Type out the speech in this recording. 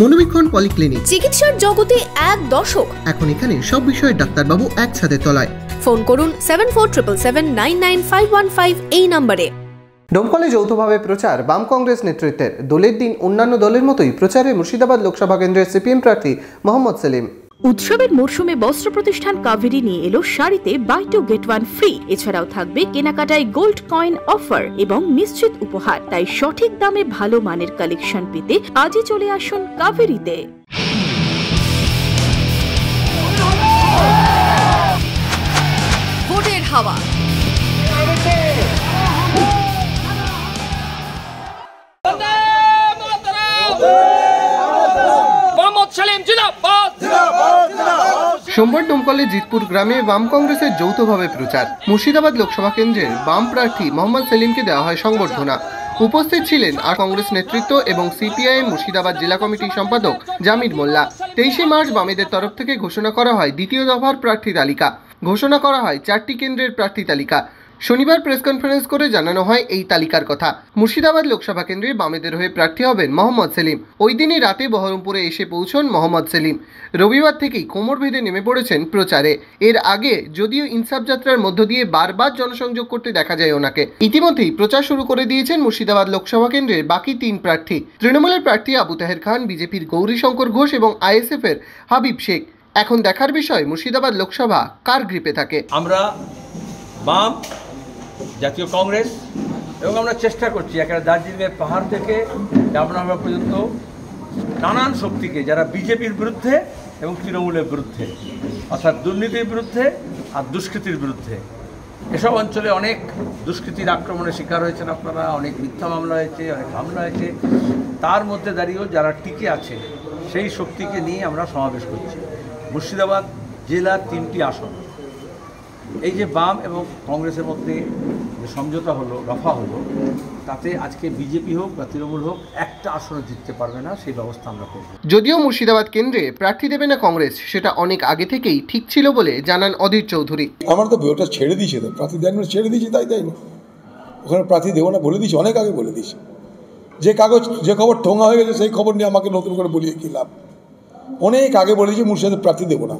মনোবীক্ষণ polyclinic, চিকিৎসার জগতে এক দশক। এখন এখানে সব বিষয়ে ডাক্তারবাবু একসাথে তলায়। ফোন করুন 7477799515 এই নম্বরে। ডোমকলে যৌথভাবে প্রচার বাম কংগ্রেস নেতৃত্বের। দলের দিন অন্যান্য দলের মতোই প্রচারে মুর্শিদাবাদ লোকসভা কেন্দ্রের সিপিএম প্রার্থী মোহাম্মদ সেলিম। উৎসবের মরশুমে বস্ত্র প্রতিষ্ঠান কাভেরি নিয়ে এলো শাড়িতে buy two get one free. এছাড়াও থাকবে কেনাকাটায় গোল্ড কয়েন অফার এবং নিশ্চিত উপহার। তাই সঠিক দামে ভালো মানের কালেকশন পেতে আজই চলে আসুন কাভেরিতে। ভোটের হাওয়া। সোমবার ডোমকলের জিতপুর গ্রামে বাম কংগ্রেসের যৌথভাবে প্রচার। মুর্শিদাবাদ লোকসভা কেন্দ্রের বাম প্রার্থী মোহাম্মদ সেলিমকে দেওয়া হয় সংবর্ধনা। উপস্থিত ছিলেন আর কংগ্রেস নেতৃত্ব এবং সিপিআইএম মুর্শিদাবাদ জেলা কমিটির সম্পাদক জামির মোল্লা। 23 মার্চ বামেদের তরফ থেকে ঘোষণা করা হয় দ্বিতীয় দফার প্রার্থী তালিকা। ঘোষণা করা হয় 4টি কেন্দ্রের প্রার্থী তালিকা। শনিবার প্রেস কনফারেন্স করে জানানো হয় এই তালিকার কথা। মুর্শিদাবাদ লোকসভা কেন্দ্রে বামেদের হয়ে প্রার্থী হবেন মোহাম্মদ সেলিম। ওই দিনই রাতে বহরমপুরে এসে পৌঁছন মোহাম্মদ সেলিম। রবিবার থেকেই কোমর বেঁধে নেমে পড়েছেন প্রচারে। এর আগে যদিও ইনসাফ যাত্রার মধ্য দিয়ে বারবার জনসংযোগ করতে দেখা যায় ওনাকে। ইতিমধ্যেই প্রচার শুরু করে দিয়েছেন মুর্শিদাবাদ লোকসভা কেন্দ্রের বাকি 3 প্রার্থী। তৃণমূলের প্রার্থী আবু তাহের খান, বিজেপির গৌরীশঙ্কর ঘোষ এবং আইএসএফের হাবিব শেখ। এখন দেখার বিষয় মুর্শিদাবাদ লোকসভা কার গ্রিপে থাকে। আমরা বাম জাতীয় কংগ্রেস এবং আমরা চেষ্টা করছি একেবারে দার্জিলিংয়ের পাহাড় থেকে ডাবনাগর পর্যন্ত নানান শক্তিকে, যারা বিজেপির বিরুদ্ধে এবং তৃণমূলের বিরুদ্ধে, অর্থাৎ দুর্নীতির বিরুদ্ধে আর দুষ্কৃতির বিরুদ্ধে। এসব অঞ্চলে অনেক দুষ্কৃতির আক্রমণের শিকার হয়েছেন আপনারা, অনেক মিথ্যা মামলা হয়েছে, অনেক হামলা হয়েছে। তার মধ্যে দাঁড়িয়েও যারা টিকে আছে সেই শক্তিকে নিয়ে আমরা সমাবেশ করছি। মুর্শিদাবাদ জেলার 3টি আসন, এই যে বাম এবং কংগ্রেসের মধ্যে যে সমঝোতা হলো, রফা হলো, তাতে আজকে বিজেপি হোক বা তৃণমূল হোক একটা আসনে জিততে পারবে না, সেই ব্যবস্থা আমরা করব। যদিও মুর্শিদাবাদ কেন্দ্রে প্রার্থী দেবে না কংগ্রেস, সেটা অনেক আগে থেকেই ঠিক ছিল বলে জানান অধীর চৌধুরী। আমার তো ভোটটা ছেড়ে দিয়েছে, তো প্রার্থী দেন ছেড়ে দিয়েছি, তাই না, ওখানে প্রার্থী দেবো না বলে দিয়েছি, অনেক আগে বলে দিয়েছি। যে কাগজ, যে খবর ঠোঙা হয়ে গেছে সেই খবর নিয়ে আমাকে নতুন করে বলিয়ে কি লাভ। অনেক আগে বলে দিয়েছি মুর্শিদাবাদ প্রার্থী দেবো না।